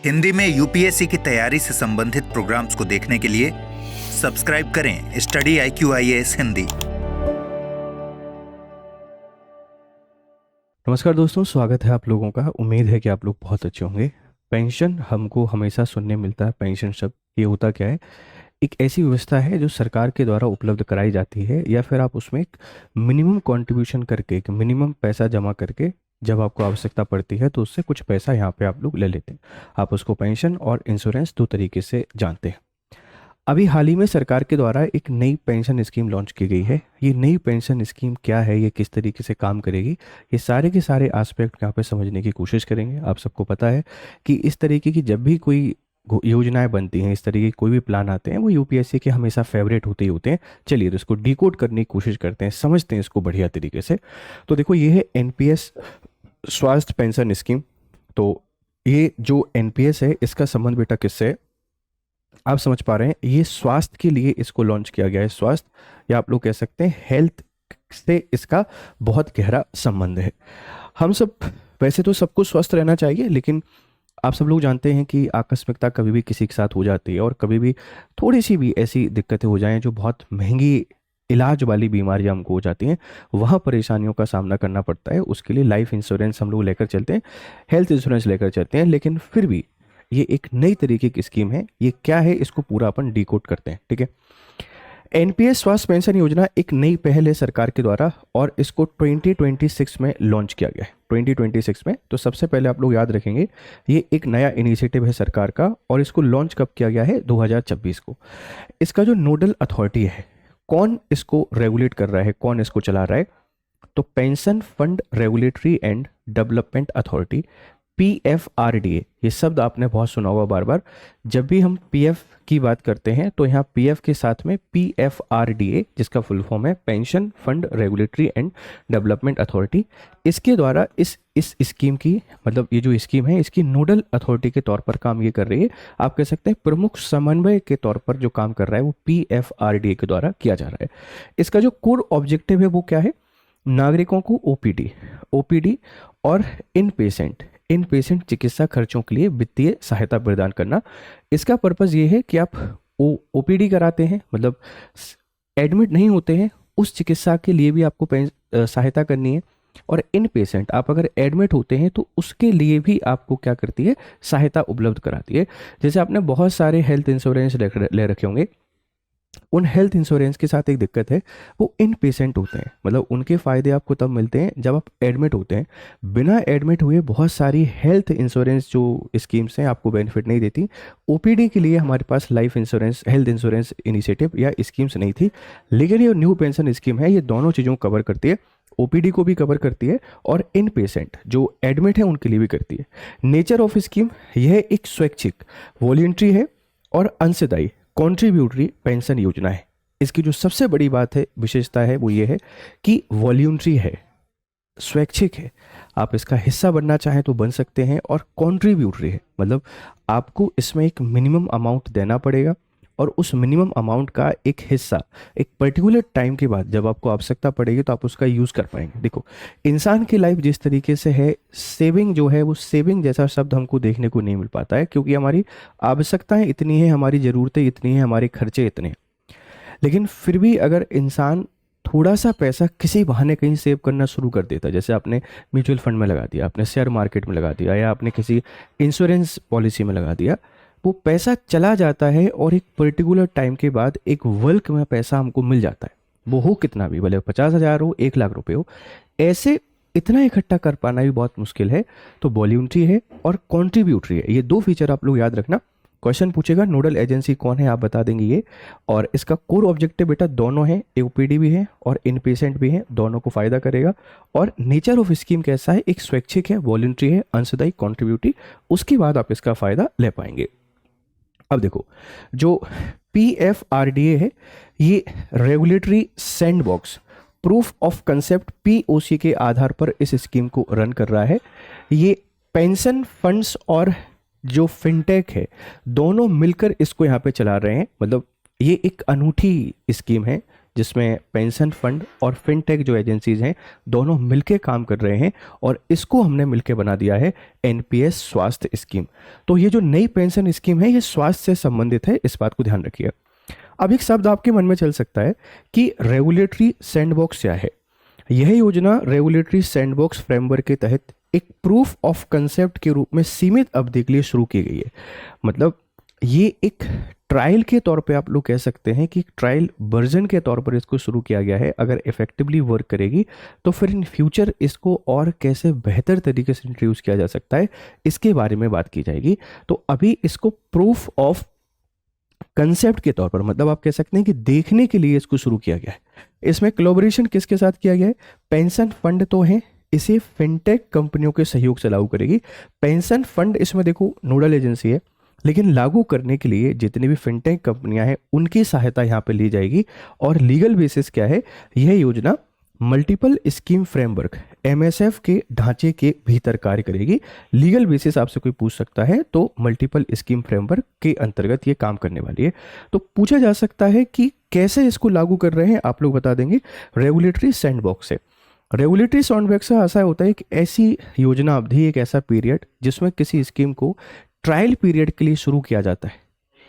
हिंदी में यूपीएससी की तैयारी से संबंधित प्रोग्राम्स को देखने के लिए सब्सक्राइब करें स्टडी IQ IAS हिंदी। नमस्कार दोस्तों, स्वागत है आप लोगों का। उम्मीद है कि आप लोग बहुत अच्छे होंगे। पेंशन हमको हमेशा सुनने मिलता है। पेंशन शब्द ये होता क्या है? एक ऐसी व्यवस्था है जो सरकार के द्वारा उपलब्ध कराई जाती है, या फिर आप उसमें एक मिनिमम कंट्रीब्यूशन करके, एक मिनिमम पैसा जमा करके जब आपको आवश्यकता पड़ती है तो उससे कुछ पैसा यहाँ पे आप लोग ले लेते हैं। आप उसको पेंशन और इंश्योरेंस दो तरीके से जानते हैं। अभी हाल ही में सरकार के द्वारा एक नई पेंशन स्कीम लॉन्च की गई है। ये नई पेंशन स्कीम क्या है, ये किस तरीके से काम करेगी, ये सारे के सारे एस्पेक्ट यहाँ पे समझने की कोशिश करेंगे। आप सबको पता है कि इस तरीके की जब भी कोई योजनाएं बनती हैं, इस तरीके के कोई भी प्लान आते हैं, वो यूपीएससी के हमेशा फेवरेट होते ही होते हैं। चलिए तो इसको डिकोड करने की कोशिश करते हैं, समझते हैं इसको बढ़िया तरीके से। तो देखो, ये है एनपीएस स्वास्थ्य पेंशन स्कीम। तो ये जो एनपीएस है, इसका संबंध बेटा किससे है? आप समझ पा रहे हैं, ये स्वास्थ्य के लिए इसको लॉन्च किया गया है। स्वास्थ्य, या आप लोग कह सकते हैं हेल्थ से इसका बहुत गहरा संबंध है। हम सब, वैसे तो सबको स्वस्थ रहना चाहिए, लेकिन आप सब लोग जानते हैं कि आकस्मिकता कभी भी किसी के साथ हो जाती है, और कभी भी थोड़ी सी भी ऐसी दिक्कतें हो जाएं जो बहुत महंगी इलाज वाली बीमारियां हमको हो जाती हैं, वहाँ परेशानियों का सामना करना पड़ता है। उसके लिए लाइफ इंश्योरेंस हम लोग लेकर चलते हैं, हेल्थ इंश्योरेंस लेकर चलते हैं। लेकिन फिर भी ये एक नई तरीके की स्कीम है। ये क्या है, इसको पूरा अपन डिकोड करते हैं, ठीक है। एनपीएस स्वास्थ्य पेंशन योजना एक नई पहल है सरकार के द्वारा, और इसको 2026 में लॉन्च किया गया है। 2026 में। तो सबसे पहले आप लोग याद रखेंगे, ये एक नया इनिशिएटिव है सरकार का, और इसको लॉन्च कब किया गया है? 2026 को। इसका जो नोडल अथॉरिटी है, कौन इसको रेगुलेट कर रहा है, कौन इसको चला रहा है? तो pension fund regulatory and development authority, PFRDA। ये शब्द आपने बहुत सुना होगा बार बार। जब भी हम पीएफ की बात करते हैं तो यहाँ पीएफ के साथ में PFRDA, जिसका फुल फॉर्म है pension fund regulatory and development authority, इसके द्वारा इस स्कीम की, मतलब ये जो स्कीम है, इसकी नोडल अथॉरिटी के तौर पर काम ये कर रही है। आप कह सकते हैं प्रमुख समन्वय के तौर पर जो काम कर रहा है वो PFRDA के द्वारा किया जा रहा है। इसका जो कोर ऑब्जेक्टिव है वो क्या है? नागरिकों को ओपीडी और इन पेशेंट चिकित्सा खर्चों के लिए वित्तीय सहायता प्रदान करना। इसका पर्पज़ ये है कि आप ओपीडी कराते हैं, मतलब एडमिट नहीं होते हैं, उस चिकित्सा के लिए भी आपको सहायता करनी है। और इन पेशेंट, आप अगर एडमिट होते हैं तो उसके लिए भी आपको क्या करती है? सहायता उपलब्ध कराती है। जैसे आपने बहुत सारे हेल्थ इंश्योरेंस ले रखे होंगे, उन हेल्थ इंश्योरेंस के साथ एक दिक्कत है, वो इन पेशेंट होते हैं, मतलब उनके फ़ायदे आपको तब मिलते हैं जब आप एडमिट होते हैं। बिना एडमिट हुए बहुत सारी हेल्थ इंश्योरेंस जो स्कीम्स हैं आपको बेनिफिट नहीं देती। ओपीडी के लिए हमारे पास life insurance, health insurance initiative या स्कीम्स नहीं थी, लेकिन ये न्यू पेंशन स्कीम है, ये दोनों चीज़ों को कवर करती है। ओपीडी को भी कवर करती है और इन पेशेंट जो एडमिट है उनके लिए भी करती है। नेचर ऑफ स्कीम, यह एक स्वैच्छिक, वॉलंटरी है और अंशदायी कॉन्ट्रीब्यूटरी पेंशन योजना है। इसकी जो सबसे बड़ी बात है, विशेषता है, वो ये है कि वॉल्यूंट्री है, स्वैच्छिक है। आप इसका हिस्सा बनना चाहें तो बन सकते हैं, और कॉन्ट्रीब्यूटरी है, मतलब आपको इसमें एक मिनिमम अमाउंट देना पड़ेगा, और उस मिनिमम अमाउंट का एक हिस्सा एक पर्टिकुलर टाइम के बाद जब आपको आवश्यकता पड़ेगी तो आप उसका यूज़ कर पाएंगे। देखो, इंसान की लाइफ जिस तरीके से है, सेविंग जो है वो सेविंग जैसा शब्द हमको देखने को नहीं मिल पाता है, क्योंकि हमारी आवश्यकताएं इतनी हैं, हमारी ज़रूरतें इतनी हैं, हमारे खर्चे इतने हैं। लेकिन फिर भी अगर इंसान थोड़ा सा पैसा किसी बहाने कहीं सेव करना शुरू कर देता है, जैसे आपने म्यूचुअल फंड में लगा दिया, आपने शेयर मार्केट में लगा दिया, या आपने किसी इंश्योरेंस पॉलिसी में लगा दिया, वो पैसा चला जाता है और एक पर्टिकुलर टाइम के बाद एक बल्क में पैसा हमको मिल जाता है। वो हो कितना भी, भले 50,000 हो, 1,00,000 रुपये हो, ऐसे इतना इकट्ठा कर पाना भी बहुत मुश्किल है। तो वॉल्यूंट्री है और कॉन्ट्रीब्यूटरी है, ये दो फीचर आप लोग याद रखना। क्वेश्चन पूछेगा नोडल एजेंसी कौन है, आप बता देंगे ये। और इसका कोर ऑब्जेक्टिव बेटा दोनों है, ओपीडी भी है और इन पेशेंट भी है, दोनों को फायदा करेगा। और नेचर ऑफ स्कीम कैसा है? एक स्वैच्छिक है, वॉलंटरी है, अंशदायी, कॉन्ट्रीब्यूटरी, उसके बाद आप इसका फायदा ले पाएंगे। अब देखो, जो PFRDA है, ये regulatory sandbox proof of concept POC के आधार पर इस स्कीम को रन कर रहा है। ये पेंशन फंड्स और जो फिनटेक है, दोनों मिलकर इसको यहाँ पे चला रहे हैं। मतलब ये एक अनूठी स्कीम है, जिसमें पेंशन फंड और फिनटेक जो एजेंसीज हैं दोनों मिलके काम कर रहे हैं, और इसको हमने मिलके बना दिया है एनपीएस स्वास्थ्य स्कीम। तो ये जो नई पेंशन स्कीम है ये स्वास्थ्य से संबंधित है, इस बात को ध्यान रखिए। अब एक शब्द आपके मन में चल सकता है कि रेगुलेटरी सैंडबॉक्स क्या है। यह योजना रेगुलेटरी सैंडबॉक्स फ्रेमवर्क के तहत एक प्रूफ ऑफ कंसेप्ट के रूप में सीमित अवधि के लिए शुरू की गई है। मतलब ये एक ट्रायल के तौर पे आप लोग कह सकते हैं कि ट्रायल वर्जन के तौर पर इसको शुरू किया गया है। अगर इफेक्टिवली वर्क करेगी तो फिर इन फ्यूचर इसको और कैसे बेहतर तरीके से इंट्रोड्यूस किया जा सकता है इसके बारे में बात की जाएगी। तो अभी इसको प्रूफ ऑफ कंसेप्ट के तौर पर, मतलब आप कह सकते हैं कि देखने के लिए इसको शुरू किया गया है। इसमें कोलैबोरेशन किसके साथ किया गया है? पेंशन फंड तो है, इसे फिनटेक कंपनियों के सहयोग से लागू करेगी। पेंशन फंड इसमें देखो नोडल एजेंसी है, लेकिन लागू करने के लिए जितनी भी फिनटेक कंपनियां हैं उनकी सहायता यहाँ पे ली जाएगी। और लीगल बेसिस क्या है? यह योजना मल्टीपल स्कीम फ्रेमवर्क एमएसएफ के ढांचे के भीतर कार्य करेगी। लीगल बेसिस आपसे कोई पूछ सकता है तो मल्टीपल स्कीम फ्रेमवर्क के अंतर्गत ये काम करने वाली है। तो पूछा जा सकता है कि कैसे इसको लागू कर रहे हैं, आप लोग बता देंगे रेगुलेटरी सैंडबॉक्स से। रेगुलेटरी सैंडबॉक्स से ऐसा होता है कि ऐसी योजना अवधि, एक ऐसा पीरियड जिसमें किसी स्कीम को ट्रायल पीरियड के लिए शुरू किया जाता है,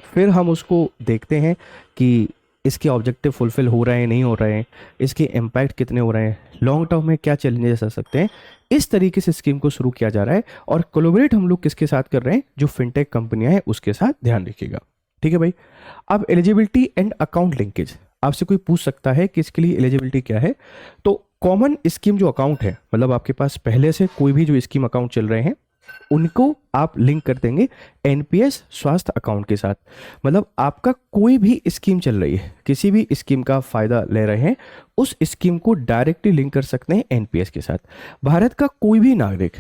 फिर हम उसको देखते हैं कि इसके ऑब्जेक्टिव फुलफिल हो रहे हैं नहीं हो रहे हैं, इसके इम्पैक्ट कितने हो रहे हैं, लॉन्ग टर्म में क्या चैलेंजेस आ सकते हैं। इस तरीके से स्कीम को शुरू किया जा रहा है और कोलैबोरेट हम लोग किसके साथ कर रहे हैं? जो फिनटेक कंपनियां हैं उसके साथ, ध्यान रखिएगा। ठीक है भाई। अब एलिजिबिलिटी एंड अकाउंट लिंकेज, आपसे कोई पूछ सकता है कि इसके लिए एलिजिबिलिटी क्या है। तो कॉमन स्कीम जो अकाउंट है, मतलब आपके पास पहले से कोई भी जो स्कीम अकाउंट चल रहे हैं उनको आप लिंक कर देंगे एनपीएस स्वास्थ्य अकाउंट के साथ। मतलब आपका कोई भी स्कीम चल रही है, किसी भी स्कीम का फायदा ले रहे हैं, उस स्कीम को डायरेक्टली लिंक कर सकते हैं एनपीएस के साथ। भारत का कोई भी नागरिक,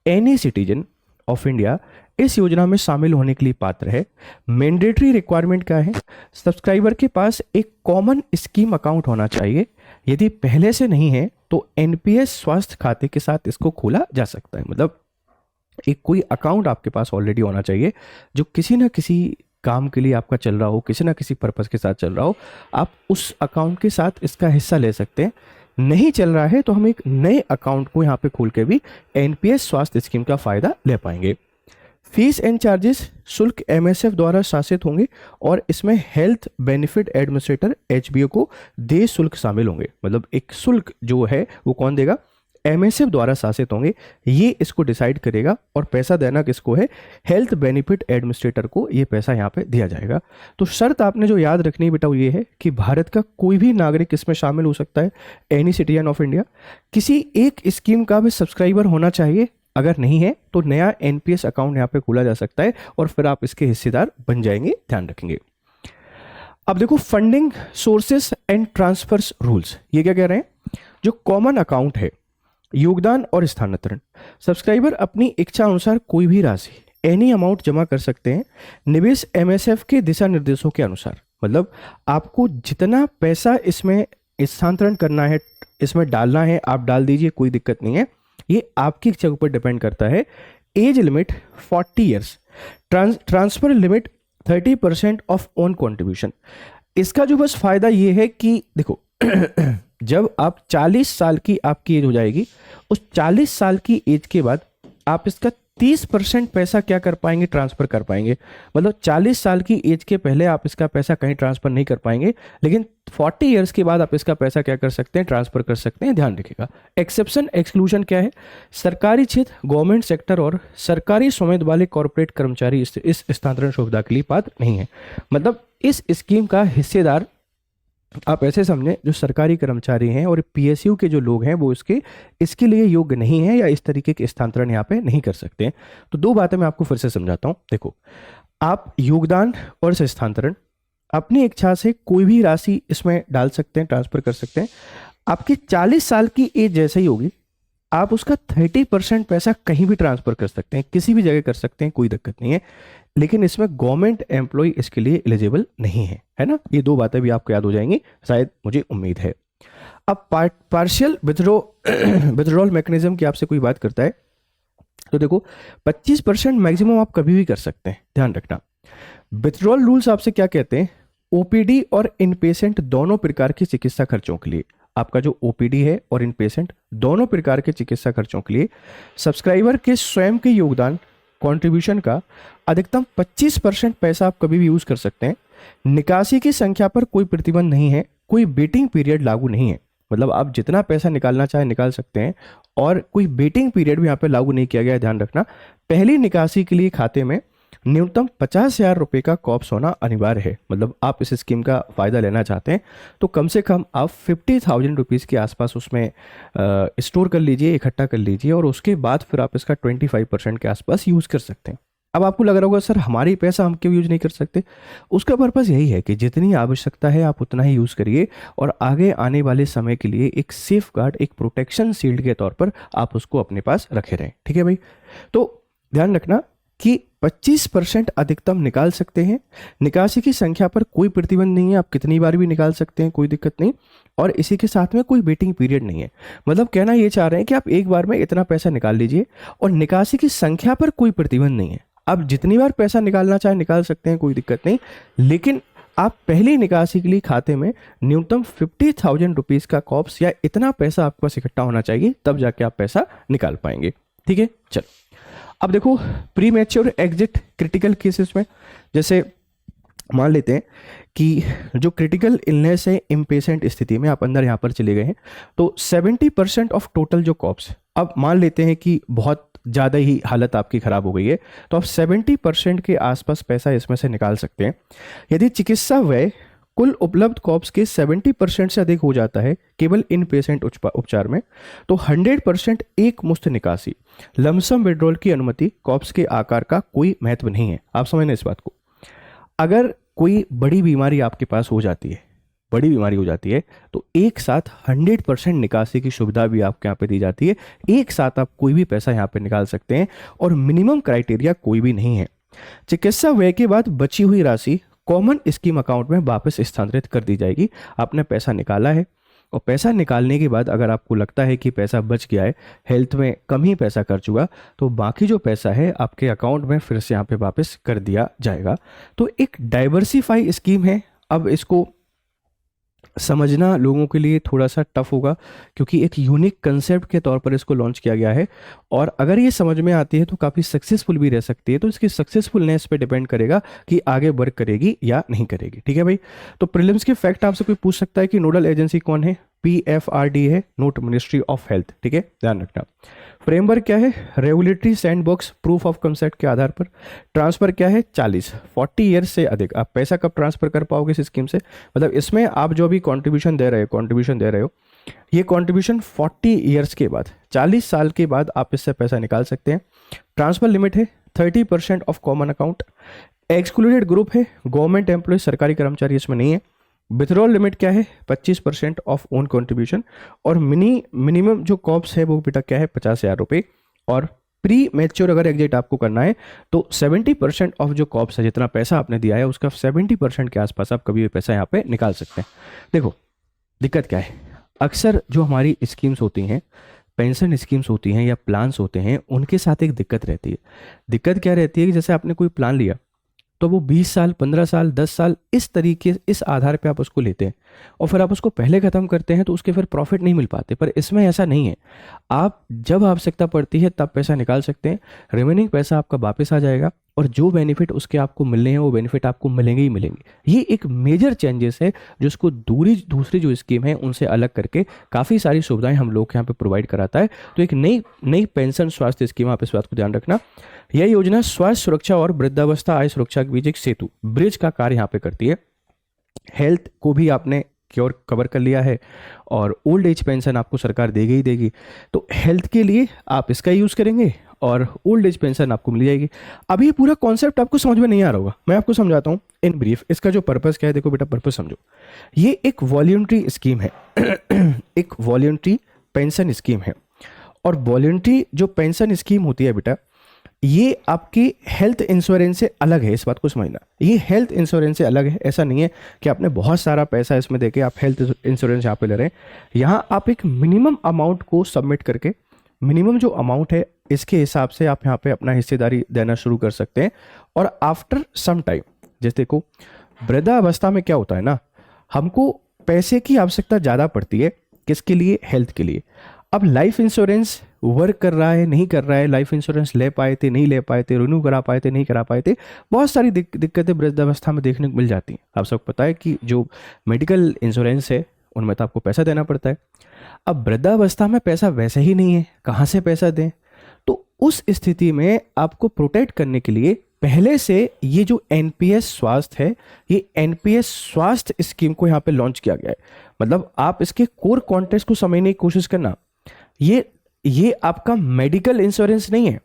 एनी सिटीजन ऑफ इंडिया इस योजना में शामिल होने के लिए पात्र है। मैंडेटरी रिक्वायरमेंट क्या है? सब्सक्राइबर के पास एक कॉमन स्कीम अकाउंट होना चाहिए। यदि पहले से नहीं है तो एनपीएस स्वास्थ्य खाते के साथ इसको खोला जा सकता है। मतलब एक कोई अकाउंट आपके पास ऑलरेडी होना चाहिए जो किसी ना किसी काम के लिए आपका चल रहा हो, किसी ना किसी पर्पस के साथ चल रहा हो। आप उस अकाउंट के साथ इसका हिस्सा ले सकते हैं। नहीं चल रहा है तो हम एक नए अकाउंट को यहाँ पे खोल के भी एनपीएस स्वास्थ्य स्कीम का फायदा ले पाएंगे। फीस एंड चार्जेस शुल्क एमएसएफ द्वारा शासित होंगे और इसमें हेल्थ बेनिफिट एडमिनिस्ट्रेटर एचबीओ को देय शुल्क शामिल होंगे। मतलब एक शुल्क जो है वो कौन देगा? एमएसएफ द्वारा शासित होंगे, ये इसको डिसाइड करेगा। और पैसा देना किसको है? हेल्थ बेनिफिट एडमिनिस्ट्रेटर को ये पैसा यहाँ पे दिया जाएगा। तो शर्त आपने जो याद रखनी है बेटा वो ये है कि भारत का कोई भी नागरिक इसमें शामिल हो सकता है, एनी सिटीजन ऑफ इंडिया। किसी एक स्कीम का भी सब्सक्राइबर होना चाहिए, अगर नहीं है तो नया एनपीएस अकाउंट यहाँ पे खोला जा सकता है और फिर आप इसके हिस्सेदार बन जाएंगे, ध्यान रखेंगे। अब देखो funding sources and transverse rules, ये क्या कह रहे हैं? जो कॉमन अकाउंट है, योगदान और स्थानांतरण, सब्सक्राइबर अपनी इच्छा अनुसार कोई भी राशि एनी अमाउंट जमा कर सकते हैं निवेश एमएसएफ के दिशा निर्देशों के अनुसार। मतलब आपको जितना पैसा इसमें स्थानांतरण करना है, इसमें डालना है, आप डाल दीजिए, कोई दिक्कत नहीं है। ये आपकी इच्छा के ऊपर डिपेंड करता है। Age limit 40 years, transfer limit 30% of own contribution. इसका जो बस फायदा ये है कि देखो जब आप 40 साल की आपकी एज हो जाएगी, उस 40 साल की एज के बाद आप इसका 30% पैसा क्या कर पाएंगे? ट्रांसफर कर पाएंगे। मतलब 40 साल की एज के पहले आप इसका पैसा कहीं ट्रांसफर नहीं कर पाएंगे, लेकिन 40 इयर्स के बाद आप इसका पैसा क्या कर सकते हैं? ट्रांसफर कर सकते हैं, ध्यान रखिएगा। एक्सेप्शन एक्सक्लूजन क्या है? सरकारी क्षेत्र, गवर्नमेंट सेक्टर और सरकारी स्वामित्व वाले कॉर्पोरेट कर्मचारी इस स्थानांतरण सुविधा के लिए पात्र नहीं है। मतलब इस स्कीम का हिस्सेदार आप ऐसे समझें, जो सरकारी कर्मचारी हैं और पीएसयू के जो लोग हैं वो इसके लिए योग्य नहीं है या इस तरीके के स्थानांतरण यहाँ पे नहीं कर सकते हैं। तो दो बातें मैं आपको फिर से समझाता हूँ। देखो, आप योगदान और स्थानांतरण अपनी इच्छा से कोई भी राशि इसमें डाल सकते हैं, ट्रांसफर कर सकते हैं। आपकी 40 साल की एज जैसे ही होगी, आप उसका 30% पैसा कहीं भी ट्रांसफर कर सकते हैं, किसी भी जगह कर सकते हैं, कोई दिक्कत नहीं है। लेकिन इसमें गवर्नमेंट एम्प्लॉय इसके लिए एलिजिबल नहीं है ना। ये दो बातें भी आपको याद हो जाएंगी, शायद, मुझे उम्मीद है। अब पार्शियल विथड्रॉल मैकेनिज्म की आपसे कोई बात करता है तो देखो 25% मैक्सिमम आप कभी भी कर सकते हैं, ध्यान रखना। विथड्रॉल रूल्स आपसे क्या कहते हैं? ओपीडी और इनपेशेंट दोनों प्रकार के चिकित्सा खर्चों के लिए, आपका जो ओपीडी है और इनपेशेंट दोनों प्रकार के चिकित्सा खर्चों के लिए सब्सक्राइबर के स्वयं के योगदान कंट्रीब्यूशन का अधिकतम 25% पैसा आप कभी भी यूज कर सकते हैं। निकासी की संख्या पर कोई प्रतिबंध नहीं है, कोई वेटिंग पीरियड लागू नहीं है, मतलब आप जितना पैसा निकालना चाहे निकाल सकते हैं और कोई वेटिंग पीरियड भी यहाँ पे लागू नहीं किया गया है, ध्यान रखना। पहली निकासी के लिए खाते में न्यूनतम 50,000 रुपये का कॉप्स होना अनिवार्य है, मतलब आप इस स्कीम का फायदा लेना चाहते हैं तो कम से कम आप 50,000 रुपीज़ के आसपास उसमें स्टोर कर लीजिए, इकट्ठा कर लीजिए और उसके बाद फिर आप इसका 25% के आसपास यूज़ कर सकते हैं। अब आपको लग रहा होगा सर हमारी पैसा हम क्यों यूज नहीं कर सकते, उसका पर्पस यही है कि जितनी आवश्यकता है आप उतना ही यूज़ करिए और आगे आने वाले समय के लिए एक सेफ गार्ड, एक प्रोटेक्शन शील्ड के तौर पर आप उसको अपने पास रखे रहें। ठीक है भाई, तो ध्यान रखना कि 25% अधिकतम निकाल सकते हैं। निकासी की संख्या पर कोई प्रतिबंध नहीं है, आप कितनी बार भी निकाल सकते हैं, कोई दिक्कत नहीं। और इसी के साथ में कोई वेटिंग पीरियड नहीं है, मतलब कहना ये चाह रहे हैं कि आप एक बार में इतना पैसा निकाल लीजिए और निकासी की संख्या पर कोई प्रतिबंध नहीं है। आप जितनी बार पैसा निकालना चाहे निकाल सकते हैं, कोई दिक्कत नहीं, लेकिन आप पहली निकासी के लिए खाते में न्यूनतम 50,000 रुपीज़ का कॉप्स या इतना पैसा आपके पास इकट्ठा होना चाहिए, तब जाके आप पैसा निकाल पाएंगे। ठीक है, चलो अब देखो pre mature exit critical cases में, जैसे मान लेते हैं कि जो क्रिटिकल इलनेस है, इम्पेशेंट स्थिति में आप अंदर यहाँ पर चले गए हैं, तो 70% ऑफ टोटल जो कॉप्स, अब मान लेते हैं कि बहुत ज़्यादा ही हालत आपकी ख़राब हो गई है तो आप 70% के आसपास पैसा इसमें से निकाल सकते हैं। यदि चिकित्सा व्यय कुल उपलब्ध कॉप्स के 70% से अधिक हो जाता है केवल इन पेशेंट उपचार में, तो 100% एक मुश्त निकासी लमसम विड्रॉल की अनुमति कॉप्स के आकार का कोई महत्व नहीं है। आप समझना इस बात को। अगर कोई बड़ी बीमारी आपके पास हो जाती है, बड़ी बीमारी हो जाती है, तो एक साथ 100% निकासी की सुविधा भी आपके यहाँ पे दी जाती है। एक साथ आप कोई भी पैसा यहाँ पे निकाल सकते हैं और मिनिमम क्राइटेरिया कोई भी नहीं है। चिकित्सा व्यय के बाद बची हुई राशि कॉमन स्कीम अकाउंट में वापस स्थानांतरित कर दी जाएगी। आपने पैसा निकाला है और पैसा निकालने के बाद अगर आपको लगता है कि पैसा बच गया है, हेल्थ में कम ही पैसा खर्च हुआ, तो बाकी जो पैसा है आपके अकाउंट में फिर से यहाँ पे वापस कर दिया जाएगा। तो एक डाइवर्सिफाई स्कीम है। अब इसको समझना लोगों के लिए थोड़ा सा टफ होगा क्योंकि एक यूनिक कंसेप्ट के तौर पर इसको लॉन्च किया गया है और अगर ये समझ में आती है तो काफ़ी सक्सेसफुल भी रह सकती है। तो इसकी सक्सेसफुलनेस पे डिपेंड करेगा कि आगे वर्क करेगी या नहीं करेगी। ठीक है भाई, तो प्रीलिम्स के फैक्ट आपसे कोई पूछ सकता है कि नोडल एजेंसी कौन है, PFRD है, नोट मिनिस्ट्री ऑफ हेल्थ। ठीक है, ध्यान रखना। फ्रेमवर्क क्या है, regulatory sandbox proof of concept के आधार पर। ट्रांसफर क्या है, 40 ईयर्स से अधिक। आप पैसा कब ट्रांसफर कर पाओगे इस स्कीम से, मतलब इसमें आप जो भी कंट्रीब्यूशन दे रहे हो ये कंट्रीब्यूशन 40 ईयर्स के बाद, 40 साल के बाद आप इससे पैसा निकाल सकते हैं। ट्रांसफर लिमिट है 30% of common account. Excluded group है गवर्नमेंट एम्प्लॉय, सरकारी कर्मचारी इसमें नहीं है। विथड्रॉल लिमिट क्या है, 25% ऑफ ओन कंट्रीब्यूशन। और मिनिमम जो कॉप्स है वो बेटा क्या है, 50,000 रुपये। और प्री मैच्योर अगर एग्जिट आपको करना है तो 70% ऑफ जो कॉप्स है, जितना पैसा आपने दिया है उसका 70% के आसपास आप कभी भी पैसा यहाँ पे निकाल सकते हैं। देखो दिक्कत क्या है, अक्सर जो हमारी स्कीम्स होती हैं, पेंशन स्कीम्स होती हैं या प्लान्स होते हैं, उनके साथ एक दिक्कत रहती है। दिक्कत क्या रहती है कि जैसे आपने कोई प्लान लिया तो वो 20 साल, 15 साल, 10 साल इस तरीके, इस आधार पे आप उसको लेते हैं और फिर आप उसको पहले ख़त्म करते हैं तो उसके फिर प्रॉफिट नहीं मिल पाते। पर इसमें ऐसा नहीं है, आप जब आवश्यकता पड़ती है तब पैसा निकाल सकते हैं, रिमेनिंग पैसा आपका वापस आ जाएगा और जो बेनिफिट उसके आपको मिलने हैं वो बेनिफिट आपको मिलेंगे ही मिलेंगे। ये एक मेजर चेंजेस है जिसको दूसरी जो स्कीम है उनसे अलग करके काफ़ी सारी सुविधाएं हम लोग यहाँ पे प्रोवाइड कराता है। तो एक नई पेंशन स्वास्थ्य स्कीम, आप इस बात को ध्यान रखना। यह योजना स्वास्थ्य सुरक्षा और वृद्धावस्था आय सुरक्षा के बीच एक सेतु, ब्रिज का कार्य यहाँ पे करती है। हेल्थ को भी आपने कवर कर लिया है और ओल्ड एज पेंशन आपको सरकार देगी ही देगी, तो हेल्थ के लिए आप इसका यूज़ करेंगे और ओल्ड एज पेंशन आपको मिल जाएगी। अभी ये पूरा कॉन्सेप्ट आपको समझ में नहीं आ रहा होगा, मैं आपको समझाता हूँ इन ब्रीफ। इसका जो पर्पस क्या है, देखो बेटा पर्पस समझो। ये एक वॉलंटरी स्कीम है एक वॉलंटरी पेंशन स्कीम है। और वॉलंटरी जो पेंशन स्कीम होती है बेटा, ये आपकी हेल्थ इंश्योरेंस से अलग है, इस बात को समझना। ये हेल्थ इंश्योरेंस से अलग है। ऐसा नहीं है कि आपने बहुत सारा पैसा इसमें देके आप हेल्थ इंश्योरेंस यहाँ पे ले रहे हैं। यहाँ आप एक मिनिमम अमाउंट को सबमिट करके, मिनिमम जो अमाउंट है इसके हिसाब से आप यहाँ पे अपना हिस्सेदारी देना शुरू कर सकते हैं। और आफ्टर सम टाइम, जैसे देखो वृद्धावस्था में क्या होता है ना, हमको पैसे की आवश्यकता ज़्यादा पड़ती है। किसके लिए? हेल्थ के लिए। अब लाइफ इंश्योरेंस वर्क कर रहा है, नहीं कर रहा है, लाइफ इंश्योरेंस ले पाए थे, नहीं ले पाए थे, रिन्यू करा पाए थे, नहीं करा पाए थे, बहुत सारी दिक्कतें वृद्धावस्था में देखने को मिल जाती हैं। आप सबको पता है कि जो मेडिकल इंश्योरेंस है उनमें तो आपको पैसा देना पड़ता है। अब वृद्धावस्था में पैसा वैसे ही नहीं है, कहाँ से पैसा दें? तो उस स्थिति में आपको प्रोटेक्ट करने के लिए पहले से ये जो एनपीएस स्वास्थ्य है, ये एनपीएस स्वास्थ्य स्कीम को यहाँ पे लॉन्च किया गया है। मतलब आप इसके कोर कॉन्टेक्स्ट को समझने की कोशिश करना। ये आपका मेडिकल इंश्योरेंस नहीं है,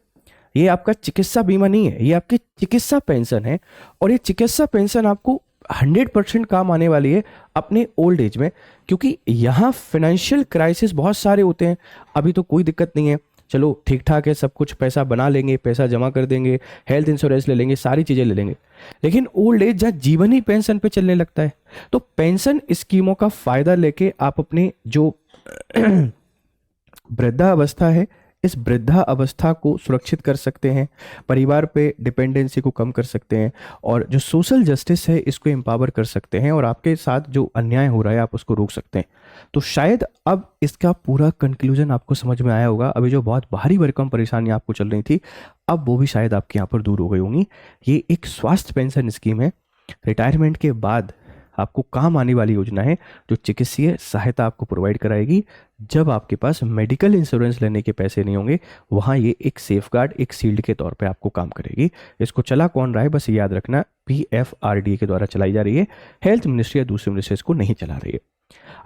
ये आपका चिकित्सा बीमा नहीं है, ये आपकी चिकित्सा पेंशन है। और ये चिकित्सा पेंशन आपको 100% काम आने वाली है अपने ओल्ड एज में, क्योंकि यहाँ फाइनेंशियल क्राइसिस बहुत सारे होते हैं। अभी तो कोई दिक्कत नहीं है, चलो ठीक ठाक है, सब कुछ पैसा बना लेंगे, पैसा जमा कर देंगे, हेल्थ इंश्योरेंस ले लेंगे, सारी चीज़ें ले लेंगे। लेकिन ओल्ड एज जहाँ जीवन ही पेंशन पे चलने लगता है, तो पेंशन स्कीमों का फ़ायदा लेके आप अपने जो वृद्धावस्था है, इस वृद्धावस्था को सुरक्षित कर सकते हैं, परिवार पे डिपेंडेंसी को कम कर सकते हैं, और जो सोशल जस्टिस है इसको एम्पावर कर सकते हैं, और आपके साथ जो अन्याय हो रहा है आप उसको रोक सकते हैं। तो शायद अब इसका पूरा कंक्लूजन आपको समझ में आया होगा। अभी जो बहुत भारी भरकम परेशानियां आपको चल रही थी, अब वो भी शायद आपके यहाँ पर दूर हो गई होंगी। ये एक स्वास्थ्य पेंशन स्कीम है, रिटायरमेंट के बाद आपको काम आने वाली योजना है, जो चिकित्सीय सहायता आपको प्रोवाइड कराएगी। जब आपके पास मेडिकल इंश्योरेंस लेने के पैसे नहीं होंगे, वहाँ ये एक सेफगार्ड, एक शील्ड के तौर पे आपको काम करेगी। इसको चला कौन रहा है, बस याद रखना, PFRDA के द्वारा चलाई जा रही है, हेल्थ मिनिस्ट्री या दूसरी मिनिस्ट्री इसको नहीं चला रही है।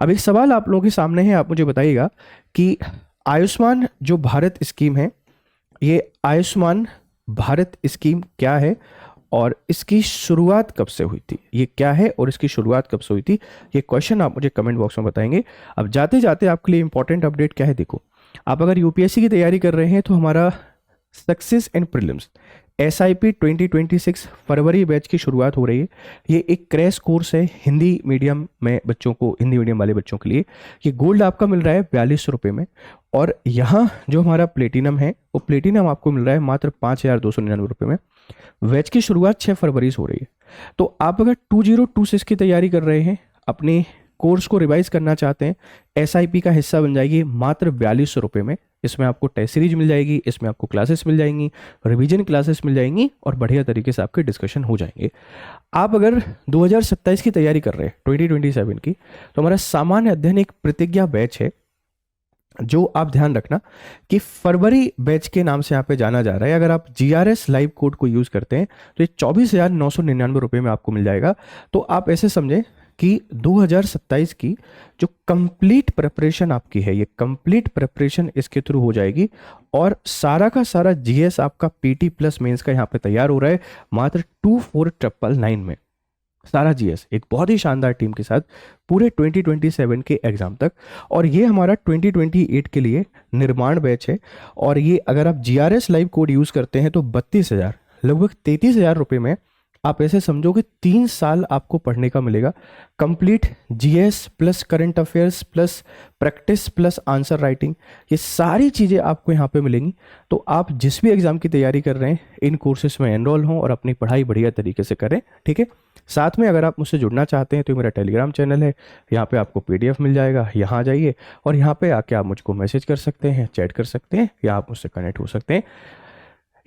अब एक सवाल आप लोगों के सामने है, आप मुझे बताइएगा कि आयुष्मान जो भारत स्कीम है, ये आयुष्मान भारत स्कीम क्या है और इसकी शुरुआत कब से हुई थी? ये क्या है और इसकी शुरुआत कब से हुई थी? ये क्वेश्चन आप मुझे कमेंट बॉक्स में बताएंगे। अब जाते जाते आपके लिए इंपॉर्टेंट अपडेट क्या है, देखो, आप अगर यूपीएससी की तैयारी कर रहे हैं तो हमारा success and prelims SIP 2026 February batch की शुरुआत हो रही है। ये एक क्रैश कोर्स है हिंदी मीडियम में बच्चों को, हिंदी मीडियम वाले बच्चों के लिए। ये गोल्ड आपका मिल रहा है 4200 रुपये में, और यहाँ जो हमारा प्लेटिनम है वो प्लेटिनम आपको मिल रहा है मात्र 5299 रुपये में। बैच की शुरुआत 6 फरवरी से हो रही है। तो आप अगर 2026 की तैयारी कर रहे हैं, अपने कोर्स को रिवाइज करना चाहते हैं, SIP का हिस्सा बन जाएगी मात्र 4200 रुपये में। इसमें आपको टेस्ट सीरीज मिल जाएगी, इसमें आपको क्लासेस मिल जाएंगी, रिवीजन क्लासेस मिल जाएंगी, और बढ़िया तरीके से आपके डिस्कशन हो जाएंगे। आप अगर 2027 की तैयारी कर रहे हैं, 2027 की, तो हमारा सामान्य अध्ययन एक प्रतिज्ञा बैच है, जो आप ध्यान रखना कि फरवरी बैच के नाम से यहाँ पे जाना जा रहा है। अगर आप GRS लाइव कोड को यूज़ करते हैं तो ये 24,999 रुपये में आपको मिल जाएगा। तो आप ऐसे समझें कि 2027 की जो कंप्लीट प्रिपरेशन आपकी है, ये कंप्लीट प्रिपरेशन इसके थ्रू हो जाएगी, और सारा का सारा GS आपका PT प्लस मेंस का यहाँ पे तैयार हो रहा है मात्र 24,999 में। सारा GS एक बहुत ही शानदार टीम के साथ पूरे 2027 के एग्जाम तक। और ये हमारा 2028 के लिए निर्माण बैच है, और ये अगर आप GRS लाइव कोड यूज़ करते हैं तो 32,000 लगभग 33,000 रुपये में आप ऐसे समझो कि 3 साल आपको पढ़ने का मिलेगा। Complete GS plus current affairs plus practice plus answer writing, ये सारी चीज़ें आपको यहाँ पे मिलेंगी। तो आप जिस भी एग्ज़ाम की तैयारी कर रहे हैं, इन कोर्सेज में एनरोल हों और अपनी पढ़ाई बढ़िया तरीके से करें, ठीक है। साथ में अगर आप मुझसे जुड़ना चाहते हैं तो मेरा टेलीग्राम चैनल है, यहाँ पे आपको PDF मिल जाएगा, यहाँ आ जाइए और यहाँ पे आके आप मुझको मैसेज कर सकते हैं, चैट कर सकते हैं, या आप मुझसे कनेक्ट हो सकते हैं।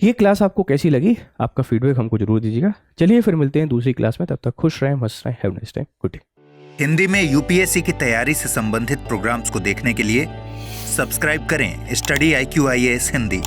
ये क्लास आपको कैसी लगी, आपका फीडबैक हमको जरूर दीजिएगा। चलिए फिर मिलते हैं दूसरी क्लास में, तब तक खुश रहें, मस्त रहें, have nice time, good day. Hindi में UPSC की तैयारी से संबंधित प्रोग्राम्स को देखने के लिए सब्सक्राइब करें स्टडी IQ IAS हिंदी।